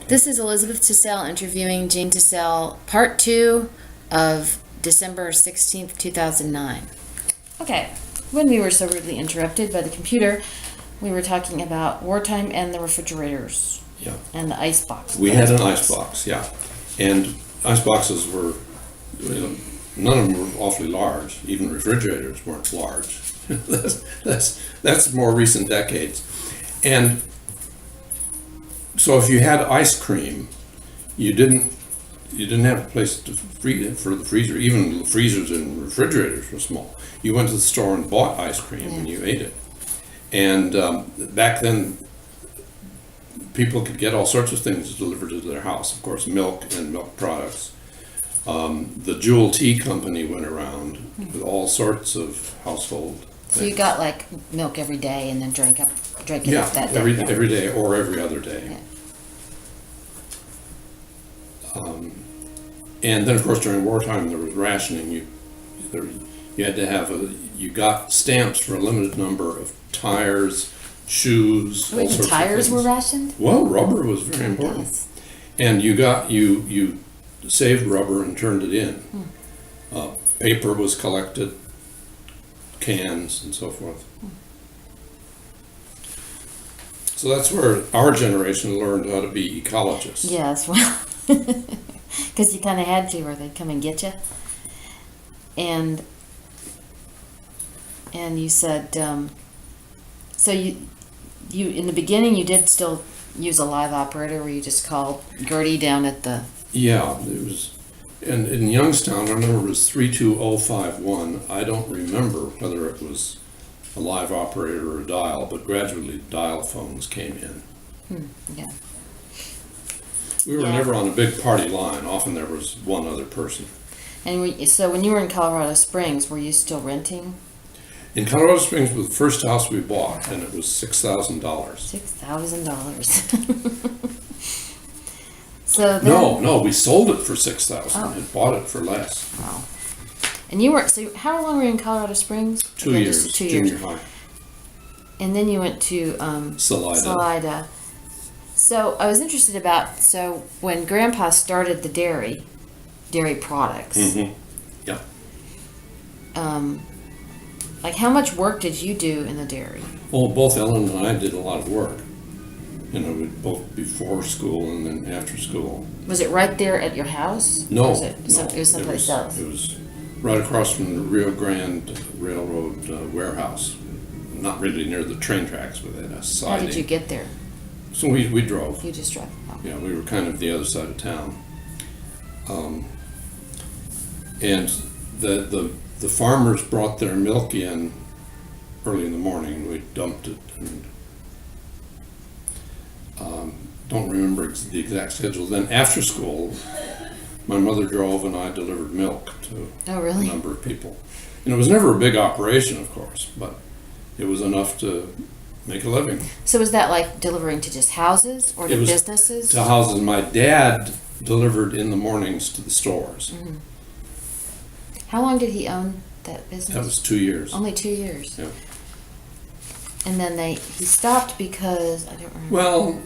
This is Elizabeth TeSelle interviewing Eugene TeSelle, part 2 of December 16th, 2009. Okay, when we were so rudely interrupted by the computer, we were talking about wartime and the refrigerators. Yeah. And the ice box. We had an ice box, yeah. And ice boxes were, none of them were awfully large. Even refrigerators weren't large. that's more recent decades. And so if you had ice cream, you didn't have a place to freeze it for the freezer. Even the freezers and refrigerators were small. You went to the store and bought ice cream and you ate it. And back then, people could get all sorts of things delivered to their house. Of course, milk and milk products. The Jewel Tea Company went around with all sorts of household things. So you got like milk every day and then drank it up that day. Every day or every other day. Yeah. And then, of course, during wartime, there was rationing. You had to have you got stamps for a limited number of tires, shoes. Wait, the tires were rationed? Well, rubber was very important. Yes. And you saved rubber and turned it in. Paper was collected, cans and so forth. So that's where our generation learned how to be ecologists. Yes, well, because you kind of had to, or they'd come and get you. And you said, so you in the beginning you did still use a live operator, where you just called Gertie down at the. Yeah, it was, and in Youngstown, I remember it was 32051. I don't remember whether it was a live operator or a dial, but gradually dial phones came in. Yeah. We were never on a big party line. Often there was one other person. And so when you were in Colorado Springs, were you still renting? In Colorado Springs was the first house we bought, and it was $6,000. $6,000. So then, No, we sold it for $6,000 and bought it for less. Wow. And you were, so how long were you in Colorado Springs? 2 Okay, years, just 2 years. junior high. And then you went to Salida. So I was interested about, so when Grandpa started the dairy products, Yeah. like how much work did you do in the dairy? Well, both Ellen and I did a lot of work. Both before school and then after school. Was it right there at your house? No, Or was it was someplace else? It was right across from the Rio Grande Railroad warehouse. Not really near the train tracks, but at a siding. How did you get there? So we drove. You just drove. Oh. Yeah, we were kind of the other side of town. And the farmers brought their milk in early in the morning, and we dumped it. And don't remember the exact schedule. Then after school, my mother drove and I delivered milk to a number of people. And it was never a big operation, of course, but it was enough to make a living. So was that like delivering to just houses or to businesses? To houses. My dad delivered in the mornings to the stores. Mm-hmm. How long did he own that business? That was 2 years. Only 2 years. Yeah. And then he stopped because I don't remember. Well,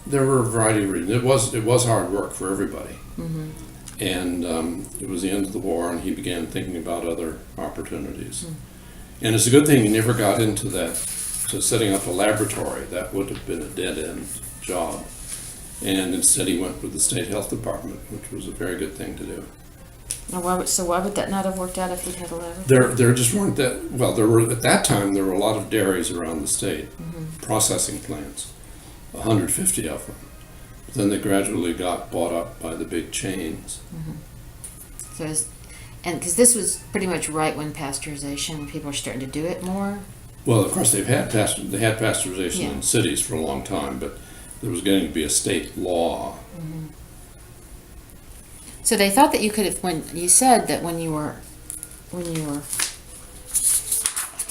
there were a variety of reasons. It was hard work for everybody. Mm-hmm. And it was the end of the war, and he began thinking about other opportunities. And it's a good thing he never got into to setting up a laboratory. That would have been a dead-end job. And instead he went with the state health department, which was a very good thing to do. So why would that not have worked out if he'd had a laboratory? There just weren't that, well, at that time there were a lot of dairies around the state, processing plants, 150 of them. But then they gradually got bought up by the big chains. So because this was pretty much right when pasteurization, people were starting to do it more. Well, of course, they had pasteurization in cities for a long time, but there was going to be a state law. So they thought that you could have, when you said that when you were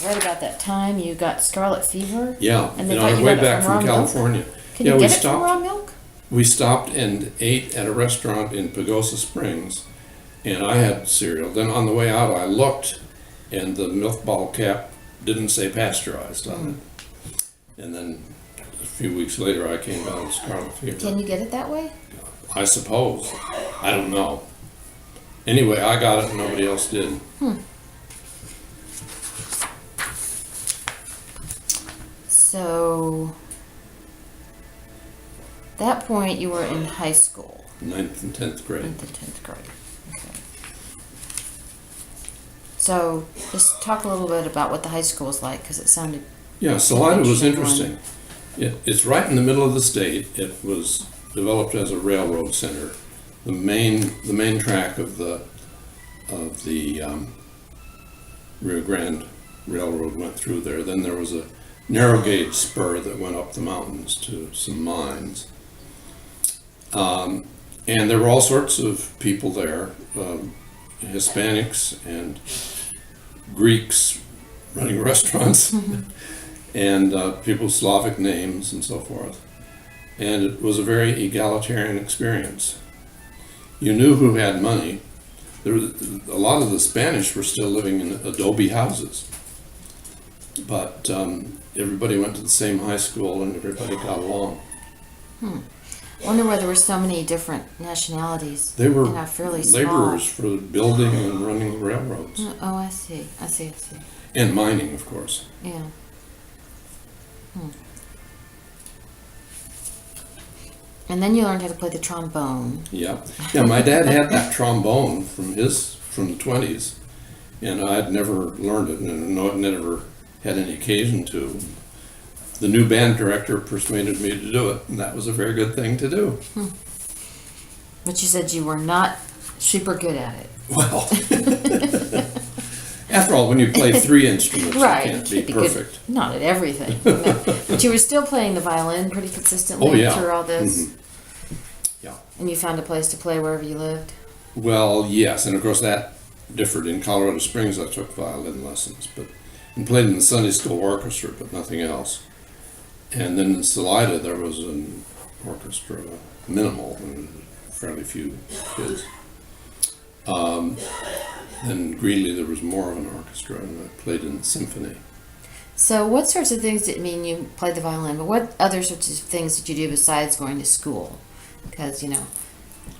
right about that time, you got scarlet fever. Yeah, and they on thought our you way got it back from raw from milk? California. Can you get it from raw milk? We stopped and ate at a restaurant in Pagosa Springs, and I had cereal. Then on the way out, I looked, and the milk bottle cap didn't say pasteurized on it. And then few weeks later, I came down with scarlet fever. Can you get it that way? I suppose. I don't know. Anyway, I got it and nobody else did. So, that point you were in high school. 9th and 10th grade. 9th and 10th grade. Okay. So, just talk a little bit about what the high school was like, because it sounded... Yeah, Salida was interesting interesting. It's right in the middle of the state. It was developed as a railroad center. The main track of the Rio Grande Railroad went through there. Then there was a narrow gauge spur that went up the mountains to some mines. And there were all sorts of people there, Hispanics and Greeks running restaurants, and people with Slavic names and so forth. And it was a very egalitarian experience. You knew who had money. There was, a lot of the Spanish were still living in adobe houses, but everybody went to the same high school and everybody got along. Wonder why there were so many different nationalities. They were in a fairly small... laborers for building and running the railroads. Oh, I see. And mining, of course. Yeah. And then you learned how to play the trombone. Yeah. Yeah, my dad had that trombone from the 20s, and I'd never learned it, and never had any occasion to. The new band director persuaded me to do it, and that was a very good thing to do. But you said you were not super good at it. Well, after all, when you play 3 instruments, Right. you can't be Good. perfect. Not at everything. No. But you were still playing the violin pretty consistently Oh, yeah. through all this. Yeah. And you found a place to play wherever you lived? Well, yes, and of course that differed. In Colorado Springs, I took violin lessons, and played in the Sunday school orchestra, but nothing else. And then in Salida, there was an orchestra, minimal, and fairly few kids. In Greeley, there was more of an orchestra, and I played in the symphony. So what sorts of things did you played the violin, but what other sorts of things did you do besides going to school? Because, you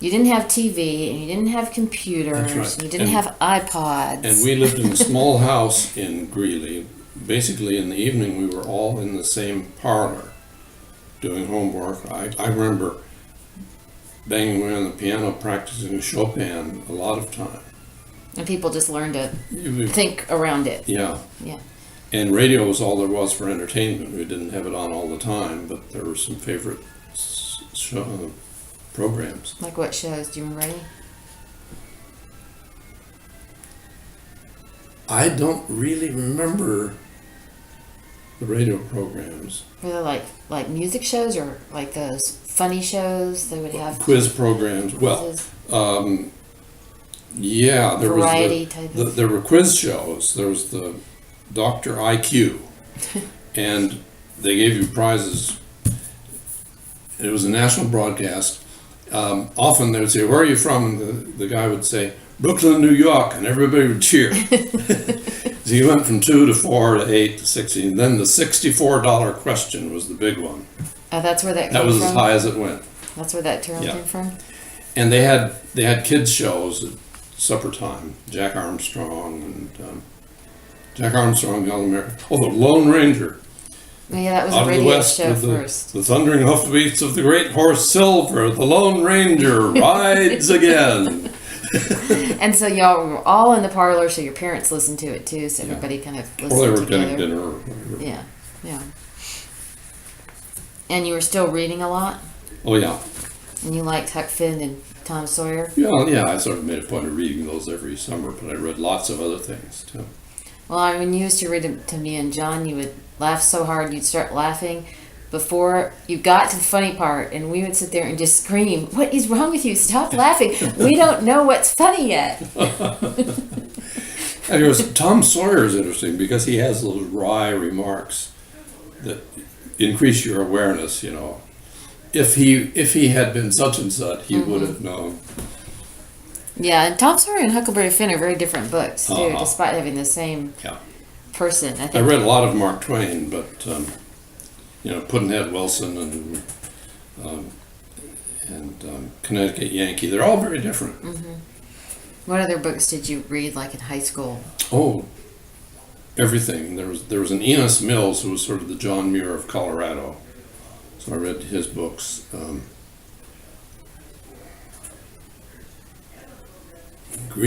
didn't have TV, and you didn't have computers, That's right. and you didn't have iPods. And we lived in a small house in Greeley. Basically, in the evening, we were all in the same parlor doing homework. I remember banging away on the piano, practicing Chopin a lot of time. And people just learned to think around it. Yeah. Yeah. And radio was all there was for entertainment. We didn't have it on all the time, but there were some favorite programs. Like what shows? Do you remember any? I don't really remember the radio programs. Were they like music shows or like those funny shows they would have? Quiz programs. Well, quizzes? yeah, there Variety was type of... there were quiz shows. There was the Dr. IQ, and they gave you prizes. It was a national broadcast. Often they would say, "Where are you from?" And the guy would say, "Brooklyn, New York," and everybody would cheer. So you went from 2 to 4 to 8 to 16. Then the $64 question was the big one. Oh, that's where that came That was from? as high as it went. That's where that term Yeah. came from? And they had kids shows at supper time. Jack Armstrong and the All-American. Oh, the Lone Ranger. Oh, yeah, that was Out a of the radio west show with first. the thundering hoofbeats of the great horse Silver, the Lone Ranger rides again. And so y'all were all in the parlor, so your parents listened to it too, so Yeah. everybody kind of listened Or they were together. getting dinner or whatever. Yeah, yeah. And you were still reading a lot? Oh, yeah. And you liked Huck Finn and Tom Sawyer? Yeah, I sort of made a point of reading those every summer, but I read lots of other things, too. Well, when you used to read them to me and John, you would laugh so hard you'd start laughing before you got to the funny part, and we would sit there and just scream, "What is wrong with you? Stop laughing. We don't know what's funny yet." And Tom Sawyer is interesting because he has those wry remarks that increase your awareness, If he had been such and such, he would have known. Yeah, and Tom Sawyer and Huckleberry Finn are very different books, too, Uh-huh. despite having the same Yeah. person. I I think. read a lot of Mark Twain, but Pudd'nhead Wilson and Connecticut Yankee. They're all very different. Mm-hmm. What other books did you read, like in high school? Oh, everything. There was an Enos Mills who was sort of the John Muir of Colorado. So I read his books.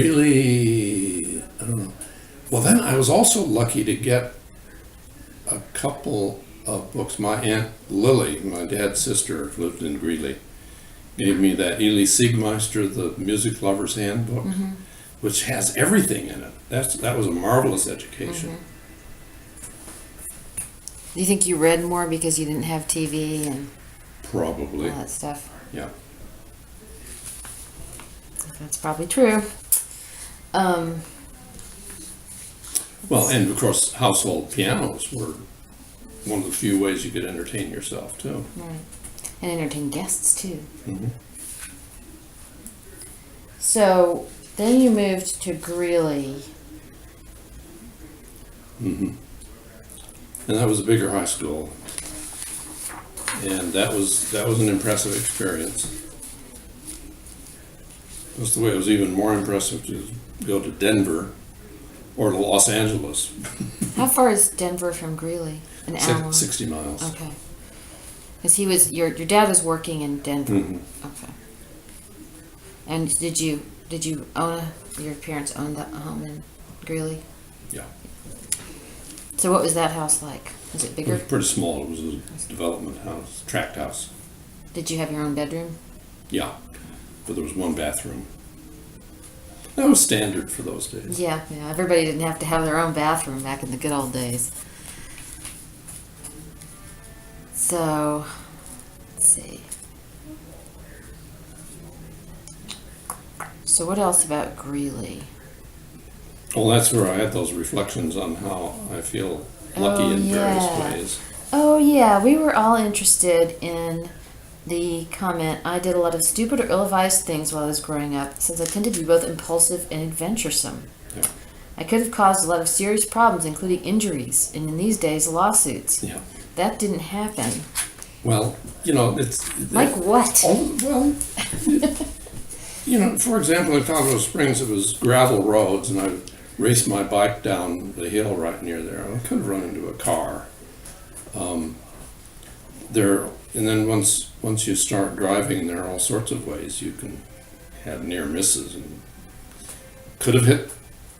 Greeley, I don't know. Well, then I was also lucky to get a couple of books. My Aunt Lily, my dad's sister, lived in Greeley, gave me that Ely Siegmeister, the Music Lover's Handbook, Mm-hmm. which has everything in it. That was a marvelous education. Mm-hmm. Do you think you read more because you didn't have TV and Probably, all that stuff? yeah. That's probably true. Well, and of course, household pianos were one of the few ways you could entertain yourself, too. Right. And entertain guests, too. Mm-hmm. So, then you moved to Greeley. Mm-hmm. And that was a bigger high school. And that was an impressive experience. That's the way it was even more impressive to go to Denver or to Los Angeles. How far is Denver from Greeley? An hour? 60 miles. Okay. Because your dad was working in Denver. Mhm. Okay. And did you your parents owned a home in Greeley? Yeah. So what was that house like? Was it It bigger? was pretty small. It was a development house, tract house. Did you have your own bedroom? Yeah. But there was one bathroom. That was standard for those days. Yeah. Everybody didn't have to have their own bathroom back in the good old days. So, let's see. So what else about Greeley? Well, that's where I had those reflections on how I feel lucky Oh, in various yeah. ways. Oh yeah, we were all interested in the comment, I did a lot of stupid or ill-advised things while I was growing up, since I tended to be both impulsive and adventuresome. Yeah. I could have caused a lot of serious problems, including injuries, and in these days, lawsuits. Yeah. That didn't happen. Well, it's... Like what? Well, for example, in Colorado Springs, it was gravel roads, and I raced my bike down the hill right near there. I could have run into a car. And then once you start driving, there are all sorts of ways you can have near misses, and could have hit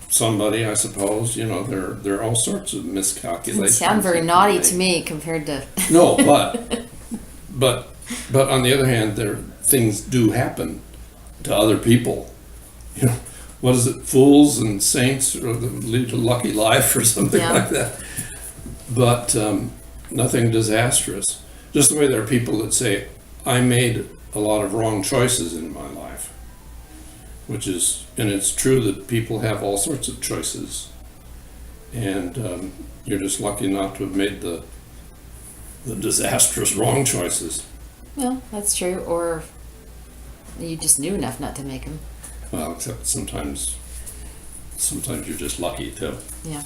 somebody, I suppose. There are all sorts of miscalculations. Doesn't sound very that naughty you to make. me compared to... No, but on the other hand, things do happen to other people. What is it? Fools and saints lead a lucky life or something Yeah. like that. But nothing disastrous. Just the way there are people that say, I made a lot of wrong choices in my life. And it's true that people have all sorts of choices. And you're just lucky not to have made the disastrous wrong choices. Well, that's true, or you just knew enough not to make them. Well, except sometimes you're just lucky too. Yeah.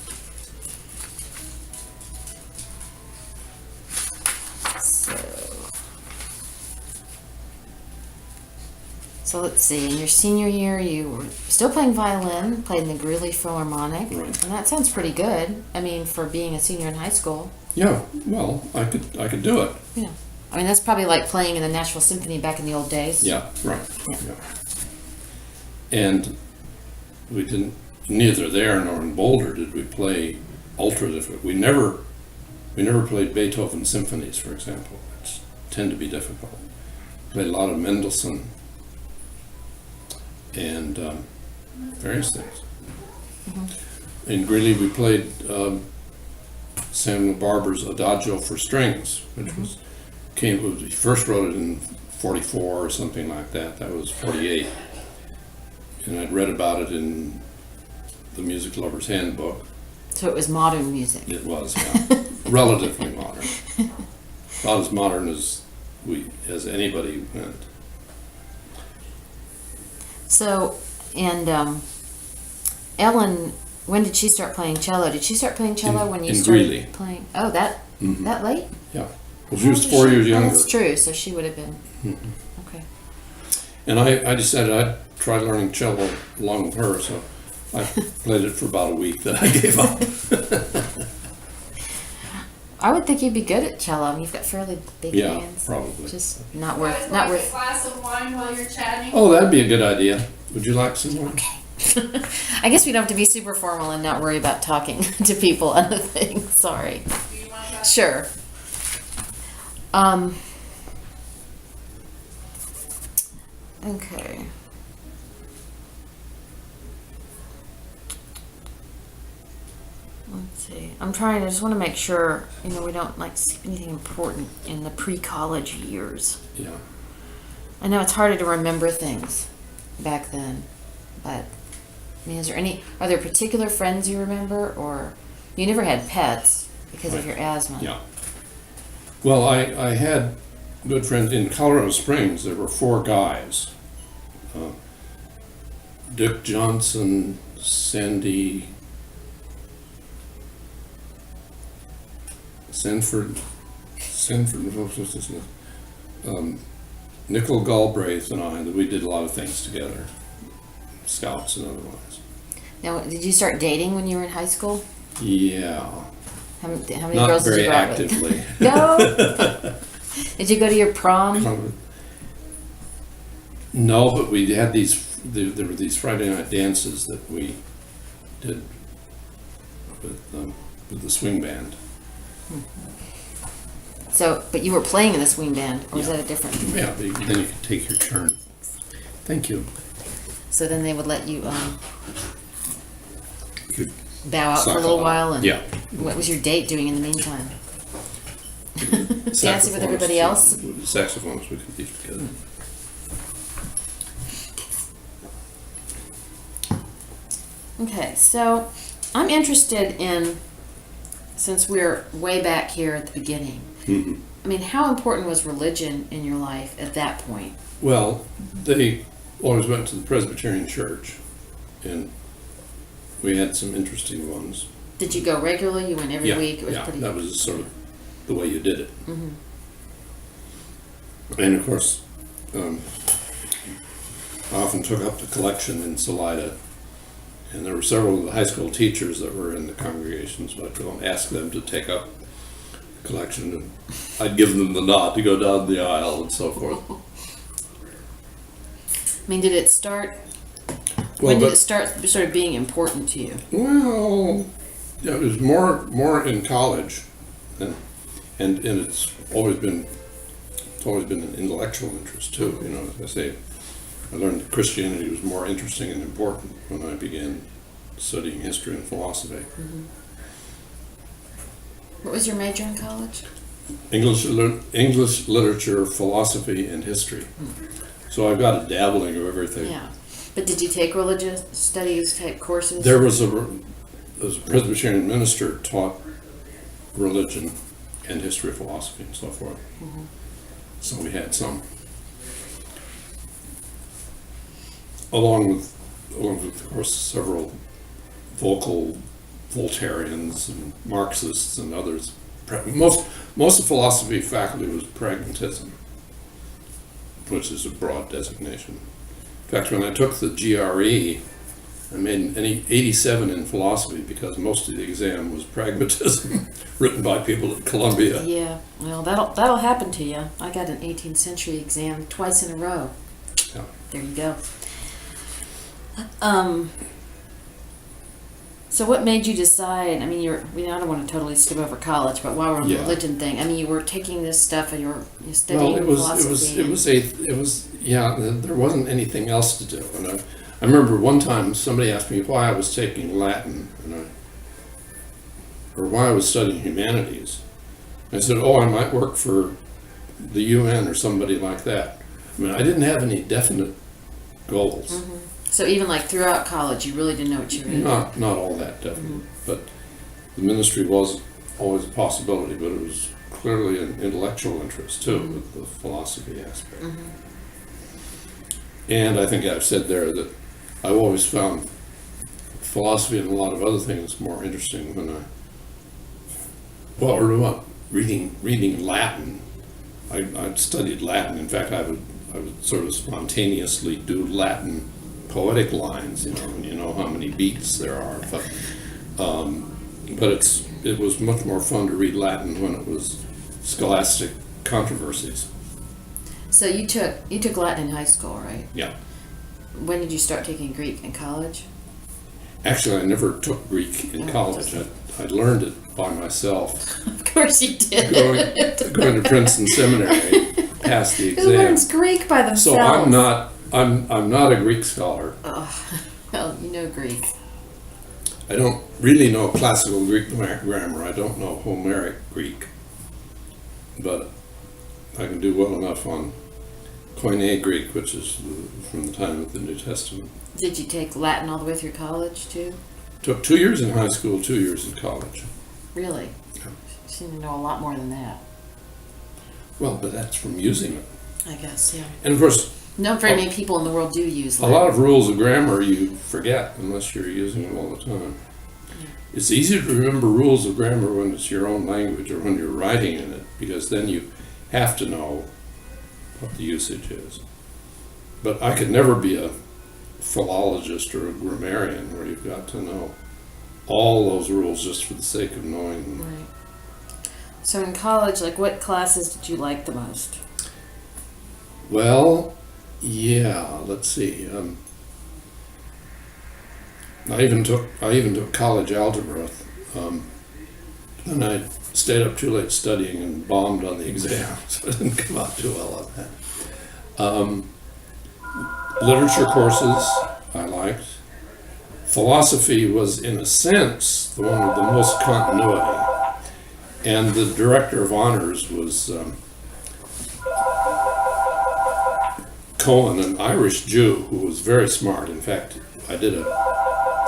So let's see. In your senior year, you were still playing violin, played in the Greeley Philharmonic, Right. and that sounds pretty good. I mean, for being a senior in high school. Yeah, well, I could do it. Yeah. I mean, that's probably like playing in the Nashville Symphony back in the old days. Yeah, right. Yeah. Yeah. And we didn't, neither there nor in Boulder did we play ultra difficult. We never played Beethoven symphonies, for example, which tend to be difficult. Played a lot of Mendelssohn and various things. Mm-hmm. In Greeley, we played Samuel Barber's Adagio for Strings, which he first wrote it in 44 or something like that. That was 48. And I'd read about it in the Music Lover's Handbook. So it was modern music. It was, yeah. Relatively modern. About as modern as anybody went. So, and Ellen, when did she start playing cello? Did she start playing cello when you in started Greeley. playing? Oh, that late? Yeah. Well, she was 4 years younger. That's true, so she would have been, okay. And I decided I'd try learning cello along with her, so I played it for about a week, then I gave up. I would think you'd be good at cello. I mean, you've got fairly big Yeah, hands. probably. Just You not guys worth, like not a worth. glass of wine while you're chatting? Oh, that'd be a good idea. Would you like some more? Okay. I guess we don't have to be super formal and not worry about talking to people on the thing. Sorry. Do you want that? Sure. Okay. Let's see. I just want to make sure, we don't like see anything important in the pre-college years. Yeah. I know it's harder to remember things back then, but I mean, are there particular friends you remember, or you never had pets because of Right. your asthma? Yeah. Well, I had good friends in Colorado Springs. There were 4 guys. Dick Johnson, Sanford, what was his name? Nickel Galbraith and I, we did a lot of things together, scouts and otherwise. Now, did you start dating when you were in high school? Yeah, How many not girls did very you go out actively. with? No. Did you go to your prom? No, but we had there were these Friday night dances that we did with the swing band. So, but you were playing in the swing band, or was Yeah. that a different? Yeah, then you could take your turn. Thank you. So then they would let you You could bow out for a suck little on. while, and Yeah. what was your date doing in the meantime? Dancing with everybody else? Saxophones we could leave together. Okay, so I'm interested in, since we're way back here at the beginning, Mhm. I mean, how important was religion in your life at that point? Well, they always went to the Presbyterian church, and we had some interesting ones. Did you go regularly? You went every Yeah, week? It was yeah, pretty. that was sort of the way you did it. Mhm. And of course, I often took up the collection in Salida, and there were several of the high school teachers that were in the congregations, but I'd go and ask them to take up the collection, and I'd give them the nod to go down the aisle and so forth. I mean, did it start? Well, When did but- it start sort of being important to you? Well, yeah, it was more in college, and it's always been an intellectual interest too. You know, as I say, I learned that Christianity was more interesting and important when I began studying history and philosophy. What was your major in college? English literature, philosophy, and history. So I've got a dabbling of everything. Yeah. But did you take religious studies type courses? There was a Presbyterian minister taught religion and history, philosophy, and so forth. So we had some, along with of course several vocal Voltairians and Marxists and others. Most of the philosophy faculty was pragmatism, which is a broad designation. In fact, when I took the GRE, I made an 87 in philosophy because most of the exam was pragmatism, written by people at Columbia. Yeah. Well, that'll happen to you. I got an 18th century exam twice in a row. Yeah. There you go. So what made you decide? I mean, I don't want to totally skip over college, but while we're on the Yeah. religion thing, I mean, you were taking this stuff and you're studying philosophy. There wasn't anything else to do. And I remember one time somebody asked me why I was taking Latin, or why I was studying humanities. I said, I might work for the UN or somebody like that. I mean, I didn't have any definite goals. So even like throughout college, you really didn't know what you were doing. Not all that definite, but the ministry was always a possibility, but it was clearly an intellectual interest too, with the philosophy aspect. And I think I've said there that I've always found philosophy and a lot of other things more interesting when reading Latin I studied Latin. In fact, I would sort of spontaneously do Latin poetic lines, and you know how many beats there are. But it was much more fun to read Latin when it was scholastic controversies. So you took Latin in high school, right? Yeah. When did you start taking Greek in college? Actually, I never took Greek in college. I learned it by myself. Of course you did. Going to Princeton Seminary, passed the exam. Who learns Greek by themselves? So I'm not a Greek scholar. Oh, well, you know Greek. I don't really know classical Greek grammar. I don't know Homeric Greek, but I can do well enough on Koine Greek, which is from the time of the New Testament. Did you take Latin all the way through college too? Took 2 years in high school, 2 years in college. Really? Yeah. You seem to know a lot more than that. Well, but that's from using it. I guess, yeah. And of course, Not very many people in the world do use a Latin. lot of rules of grammar you forget unless you're using them all the time. It's easier to remember rules of grammar when it's your own language or when you're writing in it, because then you have to know what the usage is. But I could never be a philologist or a grammarian where you've got to know all those rules just for the sake of knowing them. Right. So in college, like, what classes did you like the most? Well, yeah, let's see. I even took college algebra, and I stayed up too late studying and bombed on the exam, so I didn't come out too well on that. Literature courses I liked. Philosophy was, in a sense, the one with the most continuity, and the director of honors was Cohen, an Irish Jew who was very smart. In fact, I did a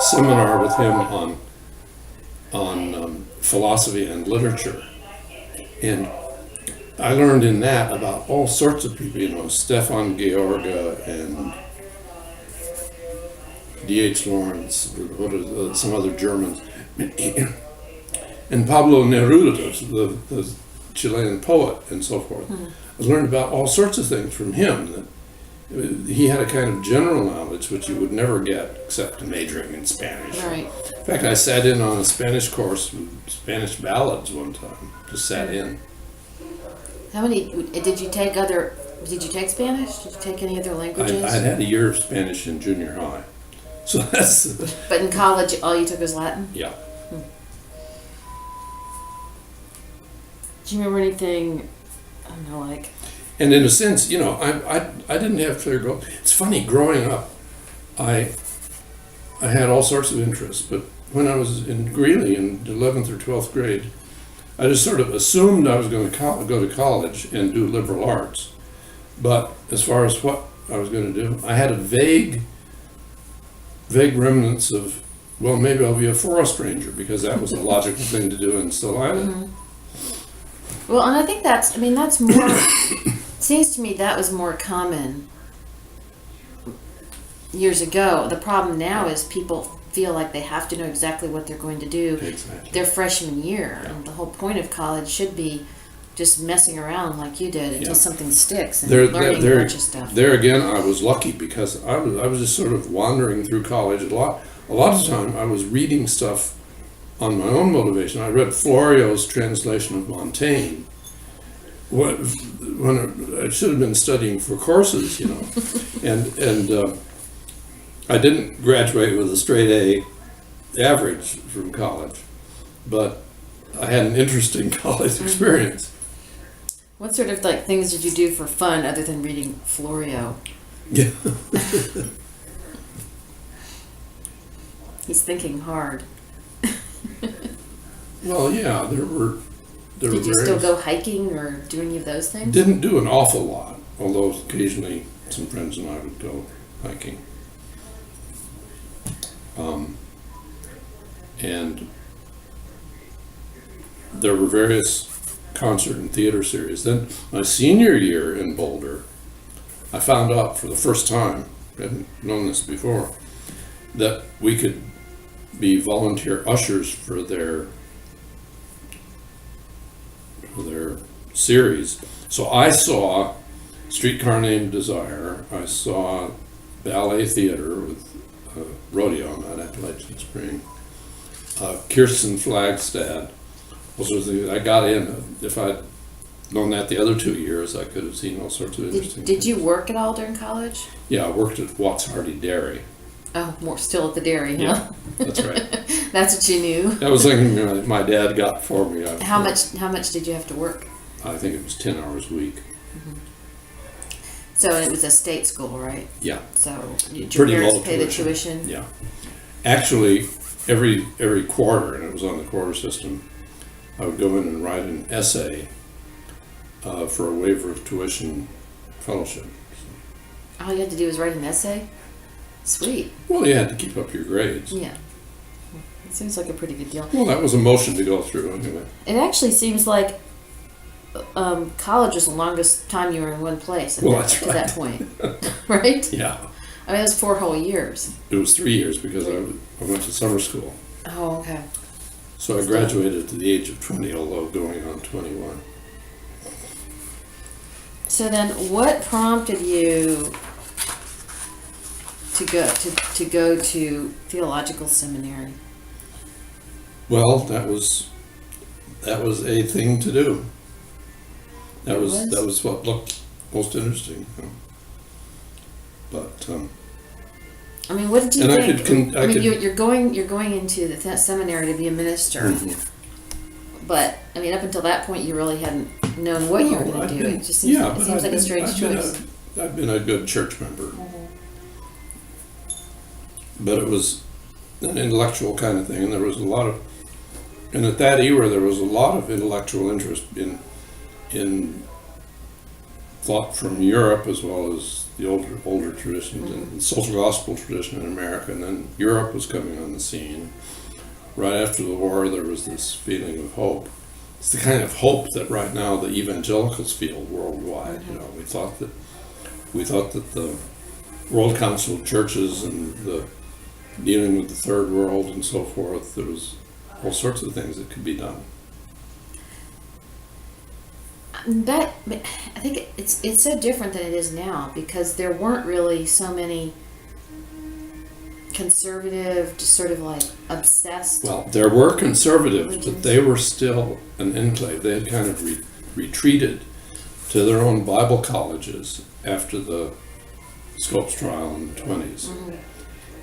seminar with him on philosophy and literature, and I learned in that about all sorts of people, Stefan George and D.H. Lawrence, some other Germans, and Pablo Neruda, the Chilean poet, and so forth. I learned about all sorts of things from him. That he had a kind of general knowledge which you would never get except majoring in Spanish. Right. In fact, I sat in on a Spanish course with Spanish ballads one time. Just sat in. How many did you take Spanish? Did you take any other languages? I had a year of Spanish in junior high. So that's, But in college, all you took was Latin? yeah. Do you remember anything, I don't know, like... And in a sense, I didn't have clear goals. It's funny, growing up, I had all sorts of interests, but when I was in Greeley in 11th or 12th grade, I just sort of assumed I was going to go to college and do liberal arts. But as far as what I was going to do, I had a vague remnants of, well, maybe I'll be a forest ranger, because that was a logical thing to do in Salina. Mm-hmm. Well, and I think that's more, seems to me that was more common years ago. The problem now is people feel like they have to know exactly what they're going to do Exactly. their freshman year. Yeah. And the whole point of college should be just messing around like you did until Yeah. something sticks and There, learning a bunch of stuff. There again, I was lucky because I was just sort of wandering through college a lot. A lot of the time, I was reading stuff on my own motivation. I read Florio's translation of Montaigne. When I should have been studying for courses, and I didn't graduate with a straight A average from college, but I had an interesting college experience. What sort of things did you do for fun other than reading Florio? Yeah. He's thinking hard. Well, yeah, there were Did you still various- go hiking or do any of those things? Didn't do an awful lot, although occasionally some friends and I would go hiking. And there were various concert and theater series. Then my senior year in Boulder, I found out for the first time, I hadn't known this before, that we could be volunteer ushers for their series. So I saw Streetcar Named Desire. I saw ballet theater with rodeo on that Appalachian Spring. Kirsten Flagstad. I got in. If I'd known that the other 2 years, I could have seen all sorts of interesting Did you things. work at all during college? Yeah, I worked at Watts Hardy Dairy. Oh, more still at the dairy, huh? Yeah, that's right. That's what you knew. That was something my dad got for me. How much did you have to work? I think it was 10 hours a week. So it was a state school, right? Yeah. So did your Pretty parents low pay the tuition. tuition? Yeah. Actually, every quarter, and it was on the quarter system, I would go in and write an essay for a waiver of tuition fellowship. All you had to do was write an essay? Sweet. Well, you had to keep up your grades. Yeah. It seems like a pretty good deal. Well, that was a motion to go through anyway. It actually seems like college was the longest time you were in one place Well, that's to that point. Right? Yeah. I mean, it was 4 whole years. It was 3 years because I went to summer school. Oh, okay. So I graduated at the age of 20, although going on 21. So then, what prompted you to go to theological seminary? Well, that was a thing to do. That was what looked most interesting. But I mean, what did you and think? I could you're going into the seminary to be a minister, but I mean, up until that point, you really hadn't known what you were going to do. It just seems, it seems like a strange choice. I've been a good church member, but it was an intellectual kind of thing, and there was a lot of, and at that era, there was a lot of intellectual interest in thought from Europe as well as the older traditions and social gospel tradition in America, and then Europe was coming on the scene. Right after the war, there was this feeling of hope. It's the kind of hope that right now the evangelicals feel worldwide. You know, we thought that the World Council of Churches and the dealing with the third world and so forth, there was all sorts of things that could be done. That I think it's so different than it is now because there weren't really so many conservative, just sort of like obsessed. Well, there were conservatives, but they were still an enclave. They had kind of retreated to their own Bible colleges after the Scopes trial in the 20s.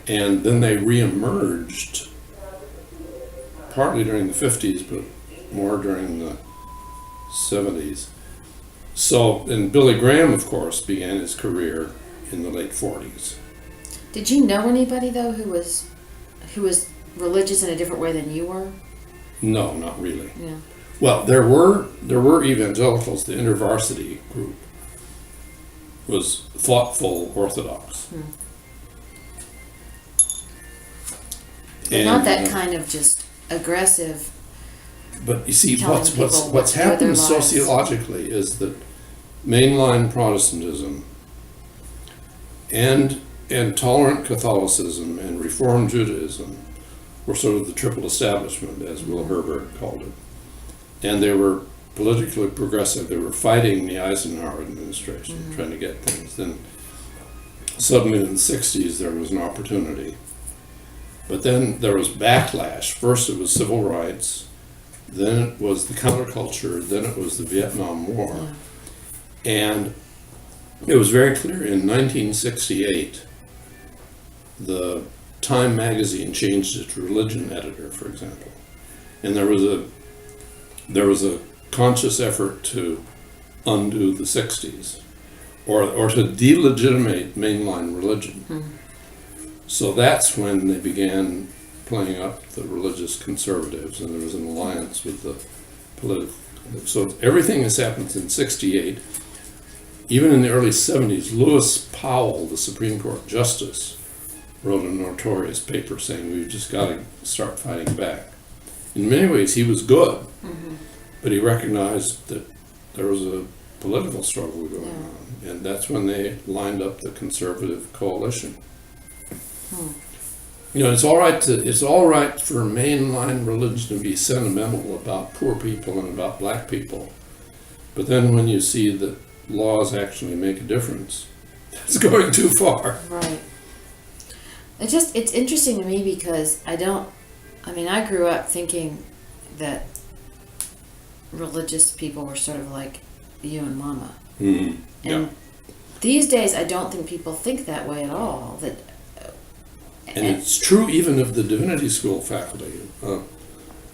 And then they reemerged partly during the 50s, but more during the 70s. So, and Billy Graham, of course, began his career in the late 40s. Did you know anybody though who was religious in a different way than you were? No, not really. Yeah. Well, there were evangelicals. The InterVarsity group was thoughtful Orthodox. But not that kind of just aggressive. But you see, Telling what's people what what's to do with their happened lives. sociologically is that mainline Protestantism and tolerant Catholicism and Reformed Judaism were sort of the triple establishment, as Will Herbert called it. And they were politically progressive. They were fighting the Eisenhower administration, trying to get things. Then suddenly in the 60s, there was an opportunity. But then there was backlash. First it was civil rights, then it was the counterculture, then it was the Vietnam War. And it was very clear in 1968, the Time magazine changed its religion editor, for example. And there was a conscious effort to undo the 60s or to delegitimate mainline religion. So that's when they began playing up the religious conservatives, and there was an alliance with the political. So everything has happened since 68. Even in the early 70s, Lewis Powell, the Supreme Court Justice, wrote a notorious paper saying we've just got to start fighting back. In many ways, he was good, but he recognized that there was a political struggle going on, and that's when they lined up the conservative coalition. You know, it's all right for mainline religion to be sentimental about poor people and about black people, But then when you see that laws actually make a difference, that's going too far. Right. It's interesting to me because I grew up thinking that religious people were sort of like you and Mama. Mm, yeah. And these days, I don't think people think that way at all. And it's true even of the divinity school faculty.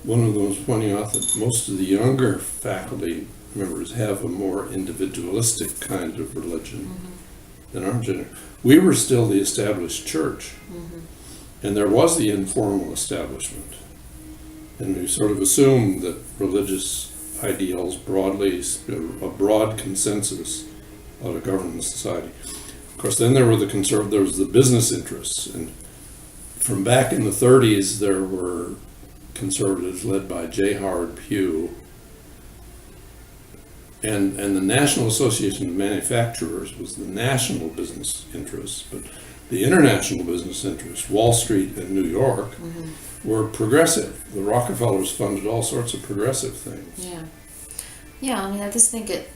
One of them was pointing out that most of the younger faculty members have a more individualistic kind of religion than our generation. We were still the established church, and there was the informal establishment. And we sort of assumed that religious ideals broadly, a broad consensus ought to govern the society. Of course, then there were there was the business interests, and from back in the 30s, there were conservatives led by J. Howard Pugh, and the National Association of Manufacturers was the national business interests, but the international business interests, Wall Street and New York, were progressive. The Rockefellers funded all sorts of progressive things. Yeah. Yeah, I mean, I just think it,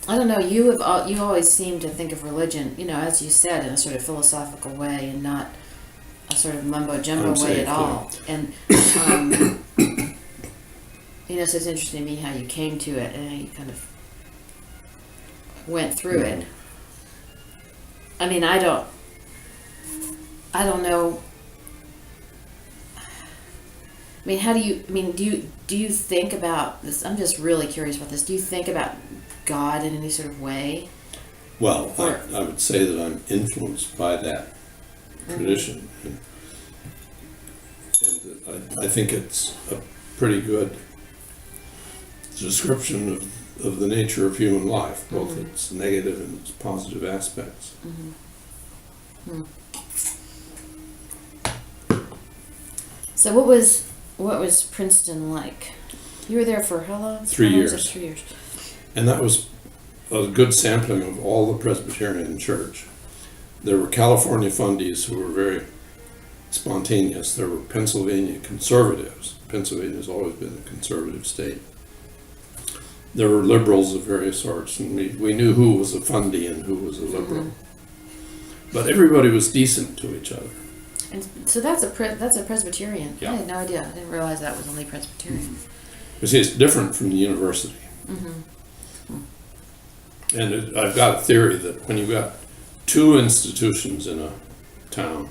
I don't know, you always seem to think of religion, as you said, in a sort of philosophical way and not a sort of mumbo-jumbo way at all. And, so it's interesting to me how you came to it and how you kind of went through it. I mean, I don't know. I mean, do you think about this? I'm just really curious about this. Do you think about God in any sort of way? Well, I would say that I'm influenced by that tradition. And I think it's a pretty good description of the nature of human life, both its negative and its positive aspects. So what was Princeton like? You were there for how long? 3 years. 3 years. And that was a good sampling of all the Presbyterian church. There were California fundies who were very spontaneous. There were Pennsylvania conservatives. Pennsylvania's always been a conservative state. There were liberals of various sorts, and we knew who was a fundie and who was a liberal. But everybody was decent to each other. And so that's a Presbyterian. Yeah. I had no idea. I didn't realize that was only Presbyterian. You see, it's different from the university. And I've got a theory that when you've got two institutions in a town,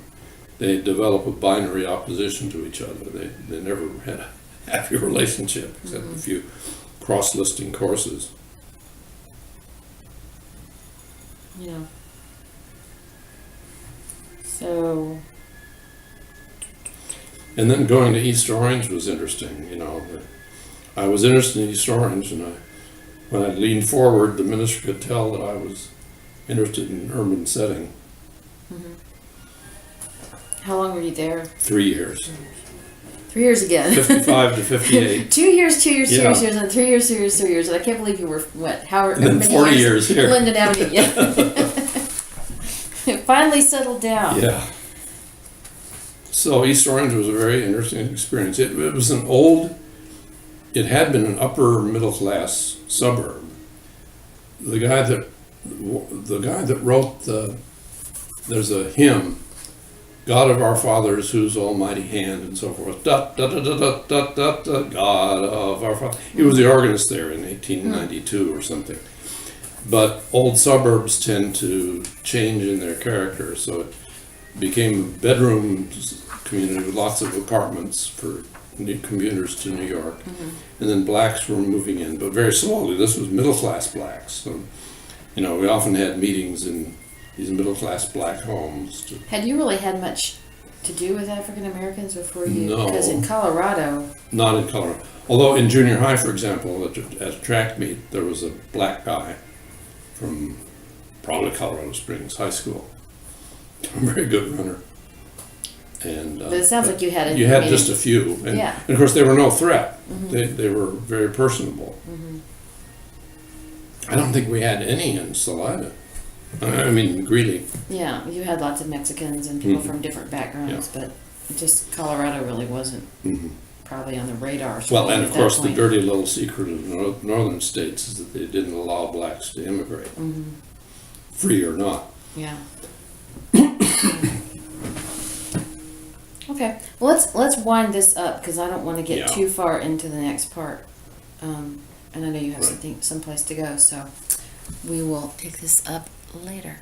they develop a binary opposition to each other. They never had a happy relationship, except a few cross-listing courses. Yeah. So. And then going to East Orange was interesting. I was interested in East Orange, and when I leaned forward, the minister could tell that I was interested in urban setting. How long were you there? 3 years. 3 years again. 55 to 58. 2 years, 2 years, 2 Yeah. years, 2 years, and 3 years, 3 years, 3 years. And I can't believe you were, Howard? And then many 40 years here. Linden Avenue, yeah. It finally settled down. Yeah. So East Orange was a very interesting experience. It was it had been an upper middle class suburb. The guy that wrote there's a hymn, God of our fathers, whose almighty hand, and so forth. Da, da, da, da, da, da, da, da, God of our fathers. He was the organist there in 1892 or something. But old suburbs tend to change in their character, so it became a bedroom community with lots of apartments for new commuters to New York. And then blacks were moving in, but very slowly. This was middle-class blacks. So, we often had meetings in these middle-class black homes. Had you really had much to do with African Americans before you? No. Because in Colorado. Not in Colorado. Although in junior high, for example, at a track meet, there was a black guy from probably Colorado Springs High School. A very good runner. And, But it sounds like you had just a few. And, Yeah. and of course, they were no threat. They were very personable. I don't think we had any in Salida. I mean, Greeley. Yeah, you had lots of Mexicans and people from different backgrounds, but just Colorado really wasn't probably on the radar. Well, and of at that course, the point. dirty little secret of northern states is that they didn't allow blacks to immigrate, free or not. Yeah. Okay. Well, let's wind this up because I don't want to get Yeah. too far into the next part. And I know you have Right. someplace to go, so we will pick this up later.